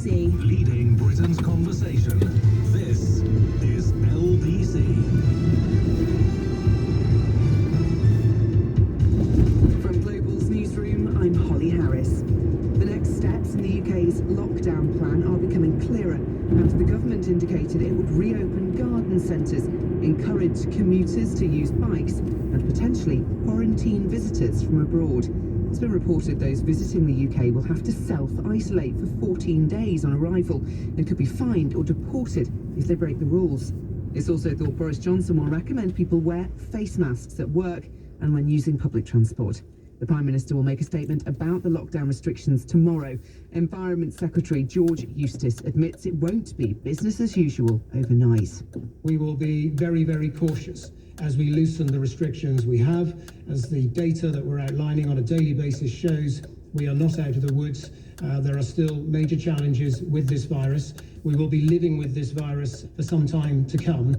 LBC. Leading Britain's conversation. This is LBC. From Global's newsroom, I'm Holly Harris. The next steps in the UK's lockdown plan are becoming clearer after the government indicated it would reopen garden centres, encourage commuters to use bikes and potentially quarantine visitors from abroad. It's been reported those visiting the UK will have to self-isolate for 14 days on arrival and could be fined or deported if they break the rules. It's also thought Boris Johnson will recommend people wear face masks at work and when using public transport. The Prime Minister will make a statement about the lockdown restrictions tomorrow. Environment Secretary George Eustice admits it won't be business as usual overnight. We will be very, very cautious as we loosen the restrictions we have. As the data that we're outlining on a daily basis shows, we are not out of the woods. There are still major challenges with this virus. We will be living with this virus for some time to come.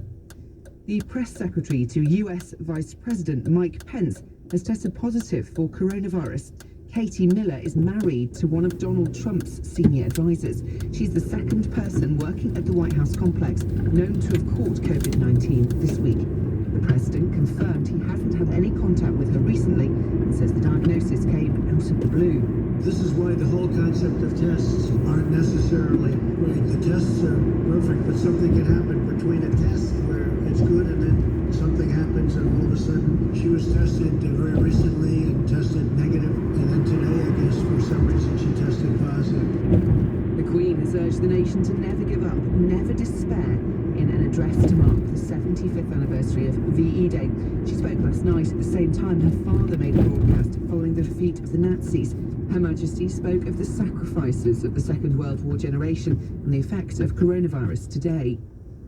The press secretary to US Vice President Mike Pence has tested positive for coronavirus. Katie Miller is married to one of Donald Trump's senior advisors. She's the second person working at the White House complex known to have caught COVID-19 this week. The president confirmed he hasn't had any contact with her recently and says the diagnosis came out of the blue. This is why the whole concept of tests aren't necessarily great. The tests are perfect, but something can happen between a test where it's good and then something happens and all of a sudden she was tested very recently and tested negative, and then today I guess for some reason she tested positive. The Queen has urged the nation to never give up, never despair in an address to mark the 75th anniversary of VE Day. She spoke last night at the same time her father made a broadcast following the defeat of the Nazis. Her Majesty spoke of the sacrifices of the Second World War generation and the effect of coronavirus today.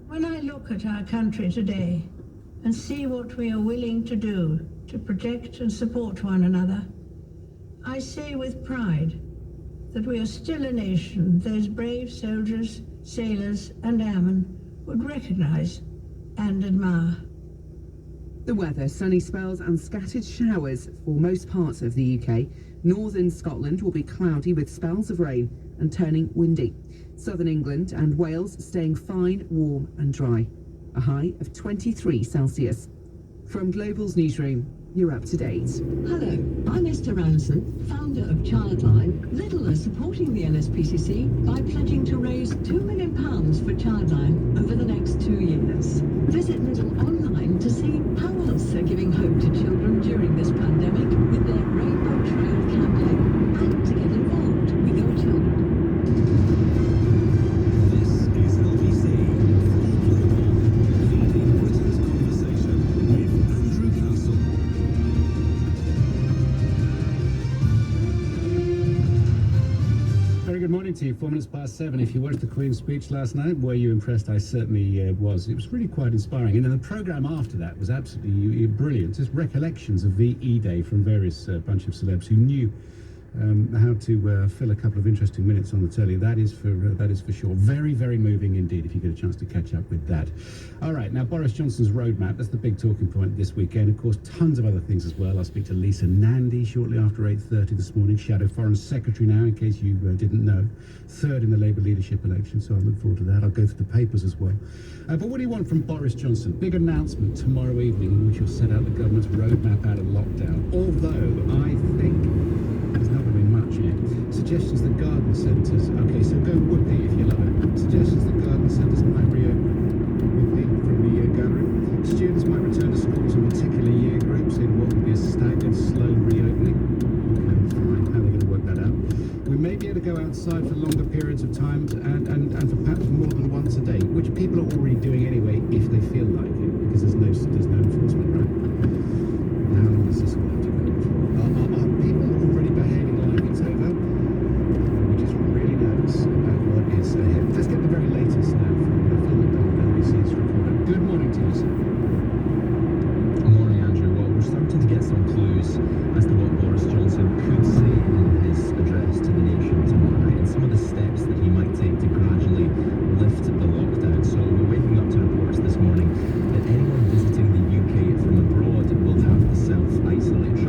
When I look at our country today and see what we are willing to do to protect and support one another, I say with pride that we are still a nation those brave soldiers, sailors and airmen would recognise and admire. The weather, sunny spells and scattered showers for most parts of the UK. Northern Scotland will be cloudy with spells of rain and turning windy. Southern England and Wales staying fine, warm and dry. A high of 23 Celsius. From Global's newsroom, you're up to date. Hello, I'm Esther Ranson, founder of Childline. Lidl are supporting the NSPCC by pledging to raise £2 million for Childline over the next 2 years. Visit Lidl online to see how else they're giving hope to children during this pandemic with their Rainbow Trail campaign and to get involved with your children. This is LBC. Leading Britain's conversation with Andrew Castle. Very good morning to you. 4 minutes past 7. If you watched the Queen's speech last night, were you impressed? I certainly was. It was really quite inspiring. And then the programme after that was absolutely brilliant. Just recollections of VE Day from various bunch of celebs who knew how to fill a couple of interesting minutes on the telly. That is for sure. Very, very moving indeed, if you get a chance to catch up with that. All right, now Boris Johnson's roadmap, that's the big talking point this weekend. Of course, tons of other things as well. I'll speak to Lisa Nandy shortly after 8:30 this morning. Shadow Foreign Secretary now, in case you didn't know. Third in the Labour leadership election, so I look forward to that. I'll go through the papers as well. But what do you want from Boris Johnson? Big announcement tomorrow evening in which he'll set out the government's roadmap out of lockdown. Although I think there's not going to be much in it. Suggestions that garden centres, okay, so go Whoopi if you love it. Suggestions that garden centres might reopen. Whoopi from the gathering. Students might return to schools in particular year groups in what will be a staggered, slow reopening. Okay, fine. How are they going to work that out? We may be able to go outside for longer periods of time and for perhaps more than once a day, which people are already doing anyway if they feel like it, because there's no enforcement, right? How long does this all have to go for? Are people already behaving like it's over? We're just really nervous about what is ahead. Let's get the very latest now from Phil McDonald, LBC's reporter. Good morning to you, sir. Good morning, Andrew. Well, we're starting to get some clues as to what Boris Johnson could say in his address to the nation tomorrow night and some of the steps that he might take to gradually lift the lockdown. So we're waking up to reports this morning that anyone visiting the UK from abroad will have to self-isolate.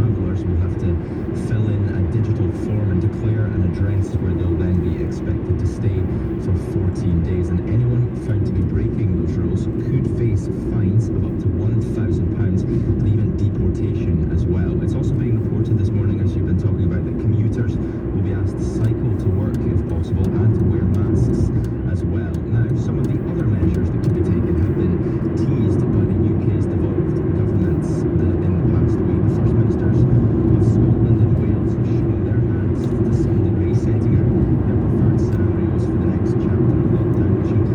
14 days, and anyone found to be breaking those rules could face fines of up to £1,000 and even deportation as well. It's also being reported this morning, as you've been talking about, that commuters will be asked to cycle to work if possible and to wear masks as well. Now, some of the other measures that could be taken have been teased by the UK's devolved governments in the past week. The First Ministers of Scotland and Wales have shown their hands to some degree, setting out their preferred scenarios for the next chapter of lockdown, which includes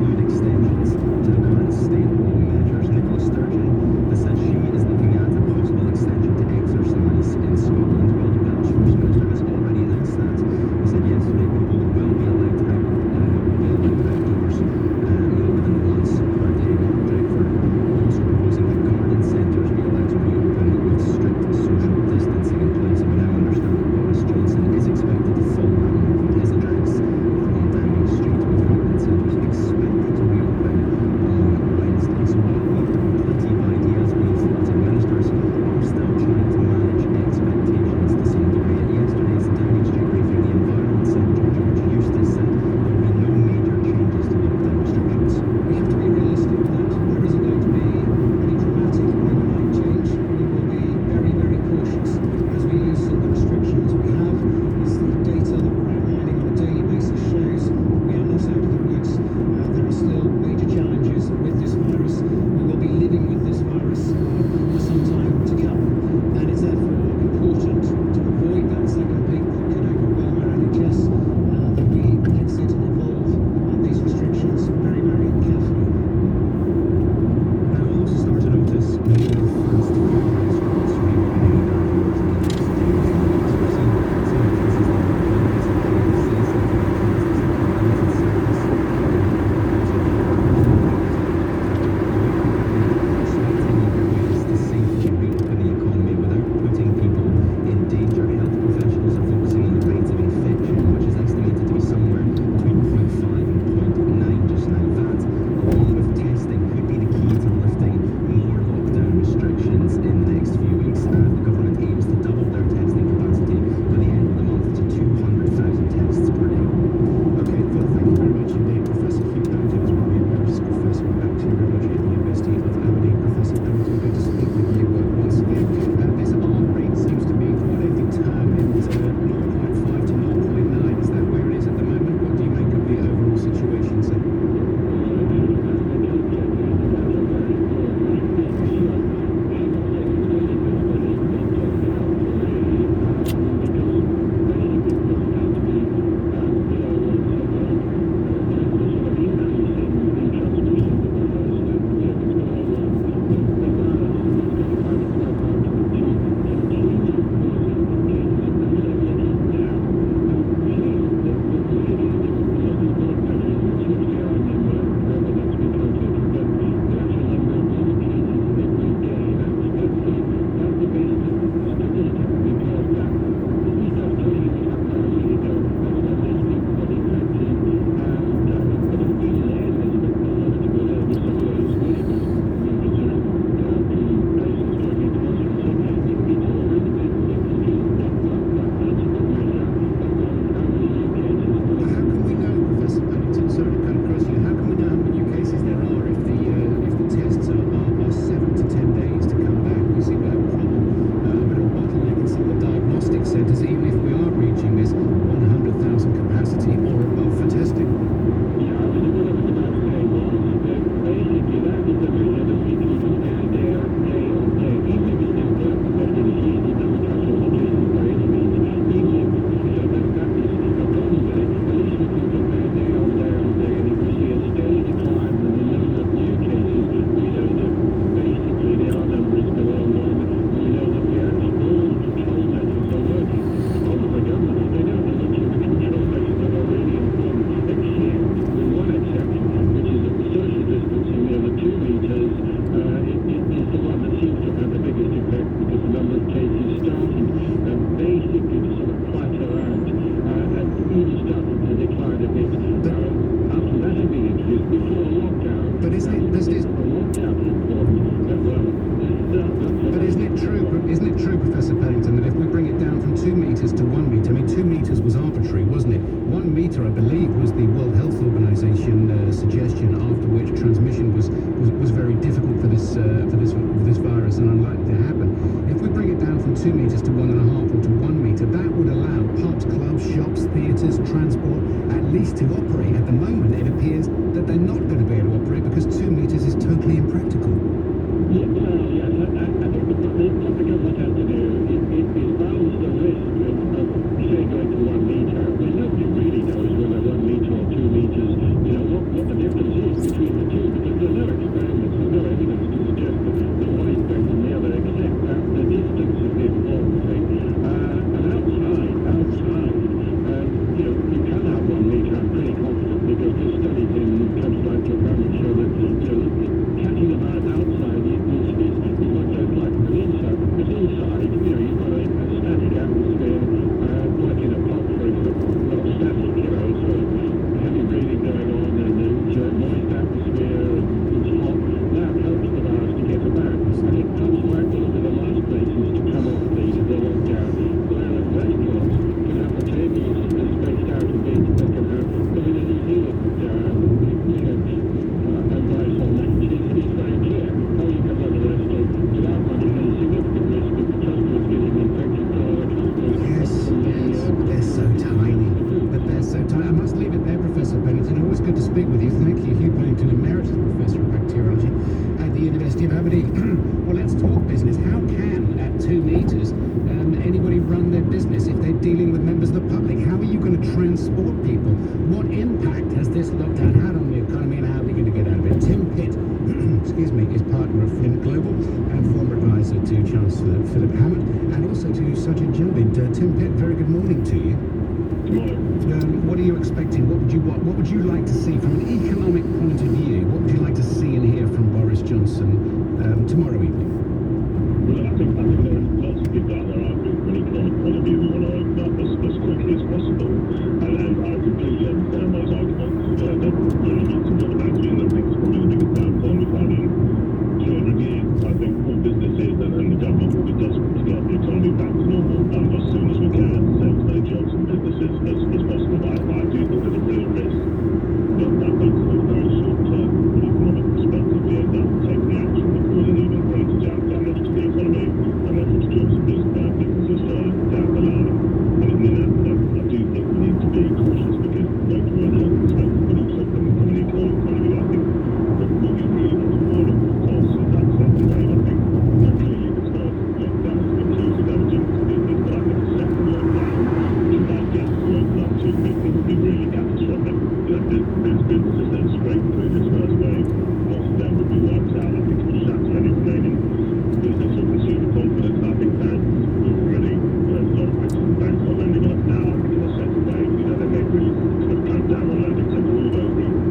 2 metres to 1.5 or to 1 metre, that would allow pubs, clubs, shops, theatres, transport at least to operate. At the moment, it appears that they're not going to be able to operate because 2 metres is totally impractical. Yeah, well, yes, I think what the government has to do is balance the risk of say going to 1 metre. Well, nobody really knows whether 1 metre or 2 metres, you know, what the difference is between the two, because there's no experiments, there's no evidence to suggest that one is better than the other, except that the distance is the important thing. And outside, you know, you can have 1 metre, I'm pretty confident, because there's studies in countries like Japan that show that, you know, catching a virus outside is not just like an inside, because inside, you know, you've got a static atmosphere, like in a pub, for example, not static, you know, so heavy breathing going on and moist atmosphere, and it's hot, that helps the virus to get about. I think pubs might be one of the last places to come off the lockdown, whereas restaurants can have the tables spaced out a bit, they can have, I mean, in New Zealand, advice on that is very clear. How you can run a restaurant without running any significant risk of the customers getting infected by other customers. Yes, but they're so tiny. I must leave it there, Professor Pennington. Always good to speak with you. Thank you, Hugh Pennington, Emeritus Professor of Bacteriology at the University of Aberdeen. Well, let's talk business. How can, at 2 metres, anybody run their business if they're dealing with members of the public? How are you going to transport people? What impact has this lockdown had on the economy, and how are we going to get out of it? Tim Pitt, excuse me, is partner of Flint Global and former advisor to Chancellor Philip Hammond and also to Sajid Javid. Tim Pitt, very good morning to you. Good morning. What are you expecting? What would you like to see from an economic point of view? What would you like to see and hear from Boris Johnson tomorrow evening? Well, I think there are lots of people out there arguing from an economic point of view we want to open up as quickly as possible. And I completely understand those arguments. That really needs to build back in. I think it's probably the biggest downturn we've had in 200 years. I think all businesses and the government will be desperate to get the economy back to normal as soon as we can, save as many jobs and businesses as possible. But I do think there's a real risk that makes it a very short term from an economic perspective. We end up taking action that causes even greater damage to the economy and then puts jobs and businesses down the line. And in that, I do think we need to be cautious because both from a health perspective but also from an economic point of view, I think that what we really want to warn of course is that second wave. I think clearly the first lockdown has been too damaging to business, but I think the second lockdown, should that get to open up too quickly, would be really catastrophic. You know, there's businesses that straight through this first wave, most of them would be wiped out. I think it would shatter any remaining business or consumer confidence. I think banks already, there's a lot of questions banks are lending us now. I think in the second wave, you know, they may really sort of clamp down on lending to all of those people.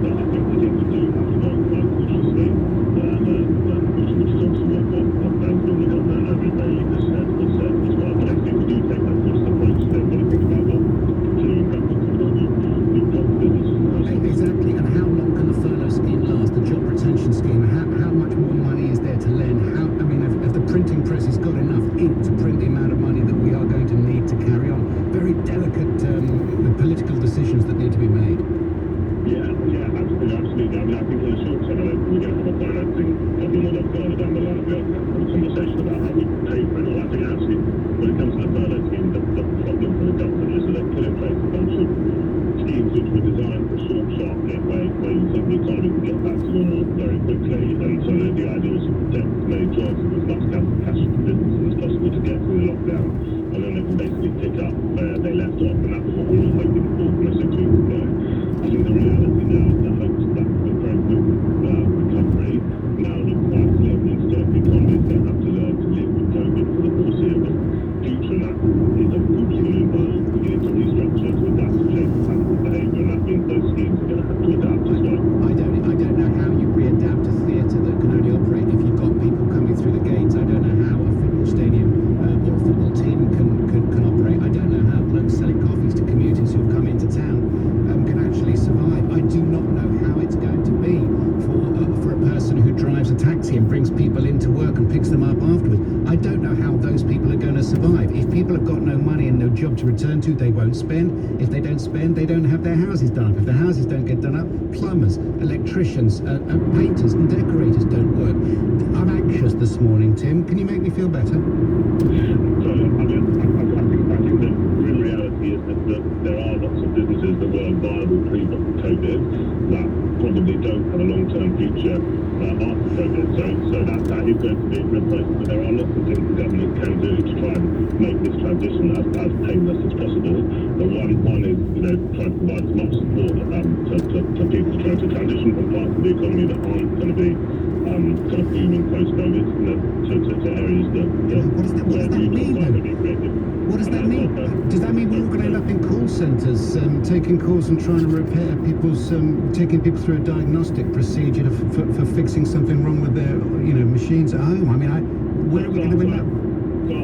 But I think we do have to go quite cautiously, which is also what banks normally got that Andrew Bailey has said as well. But I think we do take that cautious approach, then we've got to think about what continuing benefits we've got for businesses. Exactly, and how long can the furlough scheme last, the job retention scheme? How much more money is there to lend? Have the printing press has got enough ink to print the amount of money that we are going to need to carry on? Very delicate political decisions that need to be made. Yeah, absolutely. I mean, I think in the short term, I don't think we're going to have a financing problem or not further down the line. We have a conversation about how we pay for it all. I think actually, when it comes to the furlough scheme, the problem for the government is that they've put in place a bunch of schemes which were designed for short, sharp where you think the economy can get back to normal very quickly. And so the idea was to protect as many jobs and as much cash for businesses as possible to get through the lockdown. And then they can basically pick up where they left off. And that was what we were hoping for from 6 weeks ago. I think the reality now is that hopes that the very quick recovery now look quite slim. Instead, the economy is going to have to learn to live with COVID for the foreseeable future. And that is unfortunately going to involve beginning to restructure to adapt to change patterns of behaviour. And that means those schemes are going to have to adapt as well. I don't know how you readapt a theatre that can only operate if you've got people coming through the gates. I don't know how a football stadium or a football team can operate. I don't know how blokes selling coffees to commuters who've come into town can actually survive. I do not know how it's going to be for a person who drives a taxi and brings people into work and picks them up afterwards. I don't know how those people are going to survive. If people have got no money and no job to return to, they won't spend. If they don't spend, they don't have their houses done up. If their houses don't get done up, plumbers, electricians, painters and decorators don't work. I'm anxious this morning, Tim. Can you make me feel better? So, I think the real reality is that there are lots of businesses that were viable pre-COVID that probably don't have a long-term future after COVID. So that is going to be replaced. But there are lots of things the government can do to try and make this transition as painless as possible. But one is, trying to provide as much support to people trying to transition from parts of the economy that aren't going to be kind of booming post-COVID, to areas that What does that mean? What does that mean? Does that mean we're all going to end up in call centres, taking calls and trying to repair people's, taking people through a diagnostic procedure for fixing something wrong with their, machines at home? I mean, where are we going to end up? So I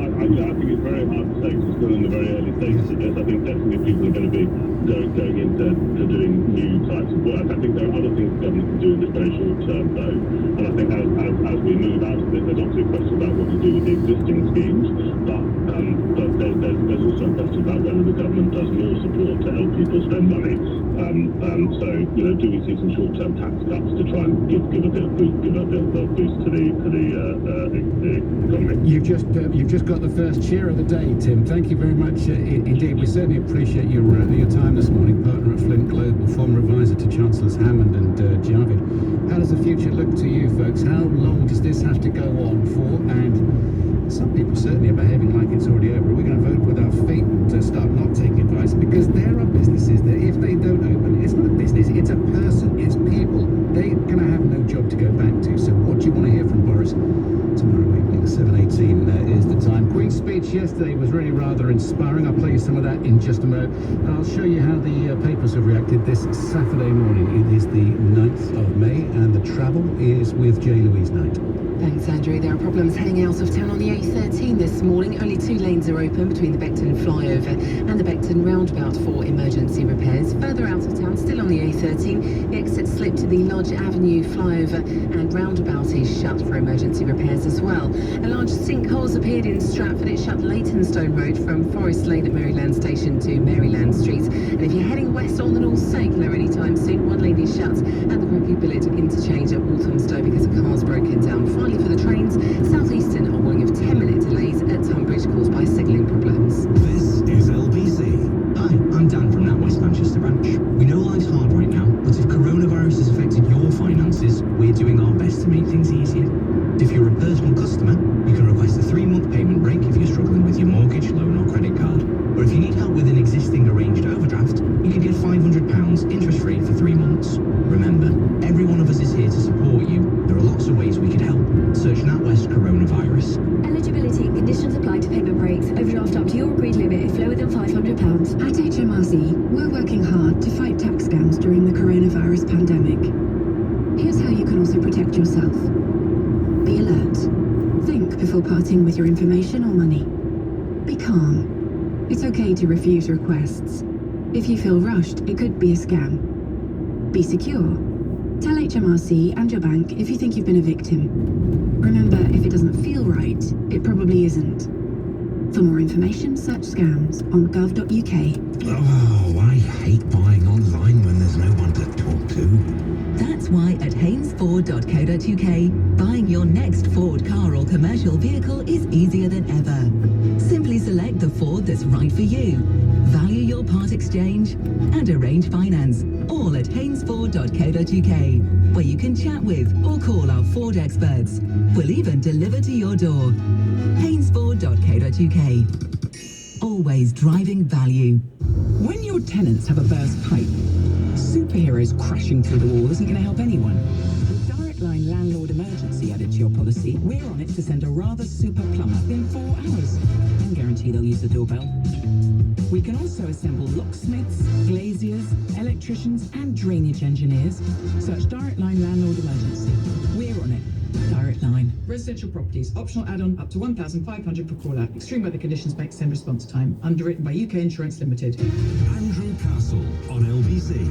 think it's very hard to say, because we're still in the very early stages of this. I think definitely people are going to be going into doing new types of work. I think there are other things the government can do in this very short term, though. And I think as we move out of it, there's obviously a question about what to do with the existing schemes, but there's also a question about whether the government does more support to help people spend money. So do we see some short-term tax cuts to try and give a bit of boost to the economy? You've just got the first cheer of the day, Tim. Thank you very much indeed. We certainly appreciate your time this morning. Partner at Flint Global, former advisor to Chancellors Hammond and Javid. How does the future look to you, folks? How long does this have to go on for? And some people certainly are behaving like it's already over. Are we going to vote with our feet to start not taking advice? Because there are businesses that if they don't open, it's not a business, it's a person, it's people. They're going to have no job to go back to. So what do you want to hear from Boris tomorrow evening? 7:18 is the time. Queen's speech yesterday was really rather inspiring. I'll play you some of that in just a moment. And I'll show you how the papers have reacted this Saturday morning. It is the 9th of May and the travel is with J. Louise Knight. Thanks, Andrew. There are problems heading out of town on the A13 this morning. Only 2 lanes are open between the Beckton flyover and the Beckton roundabout for emergency repairs. Further out of town, still on the A13, the exit slip to the Lodge Avenue flyover and roundabout is shut for emergency repairs as well. A large sinkhole has appeared in Stratford. It shut Leytonstone Road from Forest Lane at Maryland Station to Maryland Street. And if you're heading west on the North Circular anytime soon, 1 lane is shut at the Croquet Billet interchange at Walthamstow because a car's broken down. Finally, for the trains, Southeastern are warning of 10-minute delays at Tunbridge caused by signalling problems. This is LBC. Hi, I'm Dan from NatWest Manchester branch. We know life's hard right now, but if coronavirus has affected your finances, we're doing our best to make things easier. If you're a personal customer, you can request a 3-month payment break if you're struggling with your mortgage, loan or credit card. Or if you need help with an existing arranged overdraft, you can get £500 interest-free for 3 months. Remember, every one of us is here to support you. There are lots of ways we could help. Search NatWest Coronavirus. Eligibility and conditions apply to payment breaks. Overdraft up to your agreed limit if lower than £500. At HMRC, we're working hard to fight tax scams during the coronavirus pandemic. Here's how you can also protect yourself. Be alert. Think before parting with your information or money. Be calm. It's okay to refuse requests. If you feel rushed, it could be a scam. Be secure. Tell HMRC and your bank if you think you've been a victim. Remember, if it doesn't feel right, it probably isn't. For more information, search scams on gov.uk. Oh, I hate buying online when there's no one to talk to. That's why at hainesford.co.uk, buying your next Ford car or commercial vehicle is easier than ever. Simply select the Ford that's right for you, value your part exchange, and arrange finance, all at hainesford.co.uk, where you can chat with or call our Ford experts. We'll even deliver to your door. hainesford.co.uk. Always driving value. When your tenants have a burst pipe, superheroes crashing through the wall isn't going to help anyone. With Direct Line Landlord Emergency added to your policy, we're on it to send a rather super plumber in 4 hours and guarantee they'll use the doorbell. We can also assemble locksmiths, glaziers, electricians and drainage engineers. Search Direct Line Landlord Emergency. We're on it. Direct Line. Residential properties. Optional add-on up to 1,500 per call out. Extreme weather conditions may extend response time. Underwritten by UK Insurance Limited. Andrew Castle on LBC.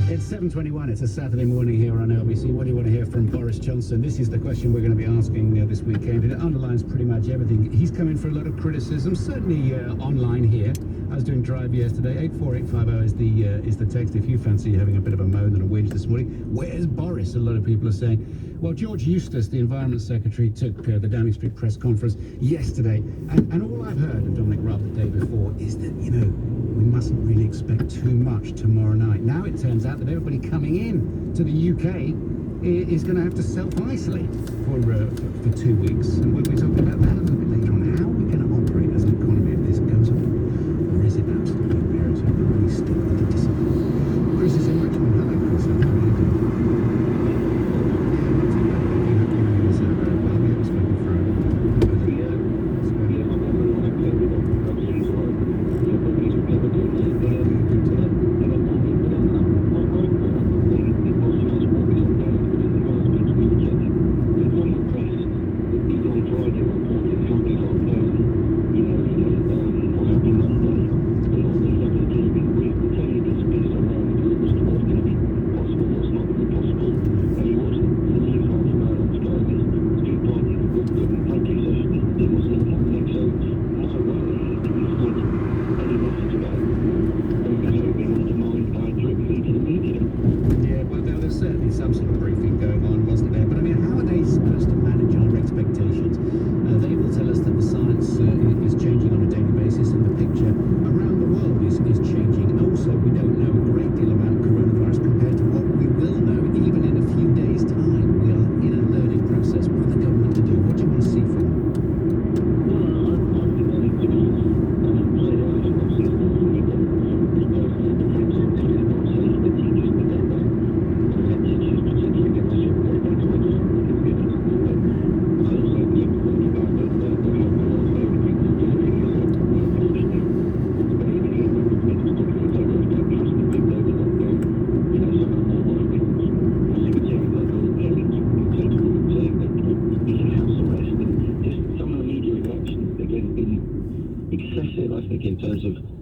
It's 7:21. It's a Saturday morning here on LBC. What do you want to hear from Boris Johnson? This is the question we're going to be asking this weekend. It underlines pretty much everything. He's coming for a lot of criticism, certainly online here. I was doing Drive yesterday. 84850 is the text if you fancy having a bit of a moan and a whinge this morning. Where's Boris? A lot of people are saying. Well, George Eustace, the Environment Secretary, took the Downing Street press conference yesterday. And all I've heard of Dominic Raab the day before is that, you know, we mustn't really expect too much tomorrow night. Now it turns out that everybody coming in to the UK is going to have to self-isolate for 2 weeks. And we'll be talking about that a little bit later on. How are we going to operate as an economy if this goes on? Or is it absolutely imperative that we stick with the discipline? Chris is in Richmond. Hello, Chris. How are you doing?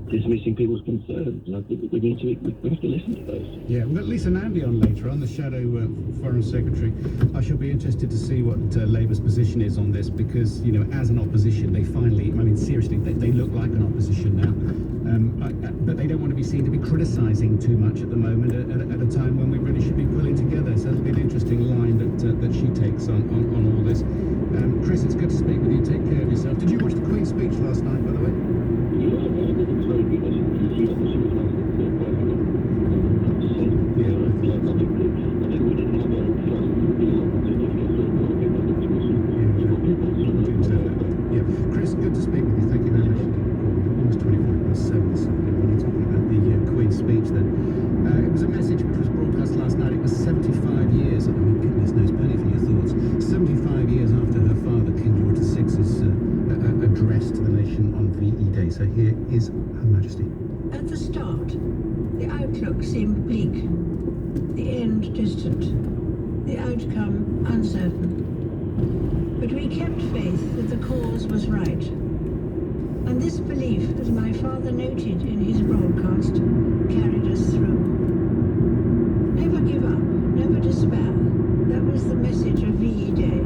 Dismissing people's concerns, and I think we have to listen to those. Yeah, we've got Lisa Nandy on later on, the Shadow Foreign Secretary. I shall be interested to see what Labour's position is on this, because, you know, as an opposition, they finally, I mean, seriously, they look like an opposition now, but they don't want to be seen to be criticising too much at the moment at a time when we really should be pulling together. So it'll be an interesting line that she takes on all this. Chris, it's good to speak with you. Take care of yourself. Did you watch the Queen's speech last night, by the way? Chris, good to speak with you. Thank you very much. Almost 24:07 this morning. When you're talking about the Queen's speech, then it was a message which was broadcast last night. It was 75 years. I mean, goodness knows, plenty for your thoughts. 75 years after her father, King George VI's address to the nation on VE Day. So here is Her Majesty. At the start, the outlook seemed bleak, the end distant, the outcome uncertain. But we kept faith that the cause was right. And this belief, as my father noted in his broadcast, carried us through. Never give up, never despair. That was the message of VE Day.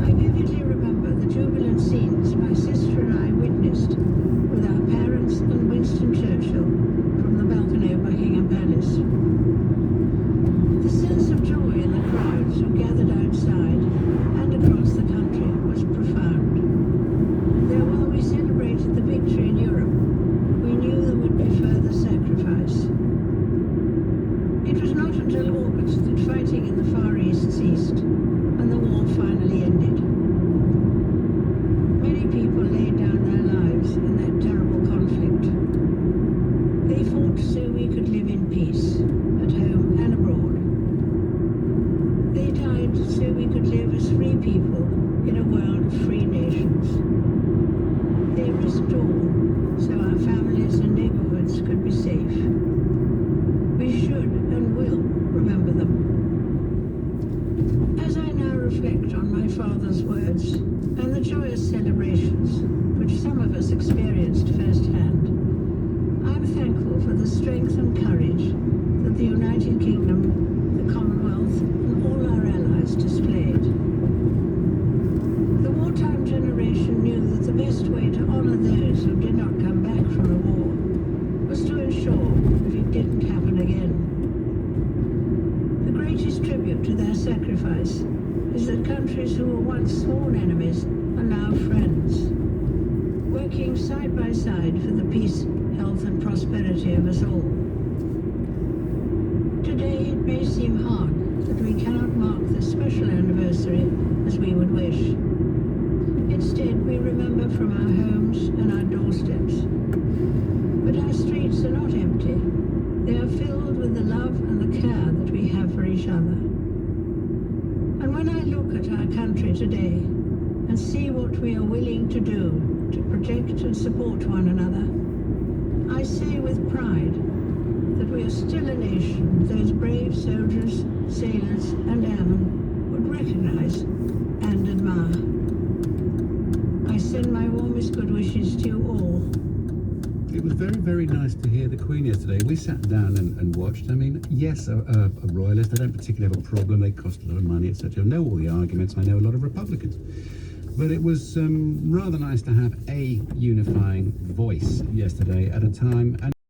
I vividly remember the jubilant scenes my sister and I witnessed with our parents and Winston Churchill from the balcony of Buckingham Palace. The sense of joy in the crowds who gathered outside and across the country was profound. Though while we celebrated the victory in Europe, we knew there would be further sacrifice. It was not until August that fighting in the Far East ceased and the war finally ended. Many people laid down their lives in that terrible conflict. They fought so we could live in peace, at home and abroad. They died so we could live as free people in a world of free nations. They risked all so our families and neighborhoods could be safe. We should and will remember them. sacrifice is that countries who were once sworn enemies are now friends, working side by side for the peace, health and prosperity of us all. Today it may seem hard that we cannot mark the special anniversary as we would wish. Instead, we remember from our homes and our doorsteps. But our streets are not empty. They are filled with the love and the care that we have for each other. And when I look at our country today and see what we are willing to do to protect and support one another, I say with pride that we are still a nation those brave soldiers, sailors and airmen would recognize and admire. I send my warmest good wishes to you all. It was very, very nice to hear the Queen yesterday. We sat down and watched. I mean, yes, a royalist. I don't particularly have a problem. They cost a lot of money, etc. I know all the arguments. I know a lot of Republicans. But it was rather nice to have a unifying voice yesterday at a time. And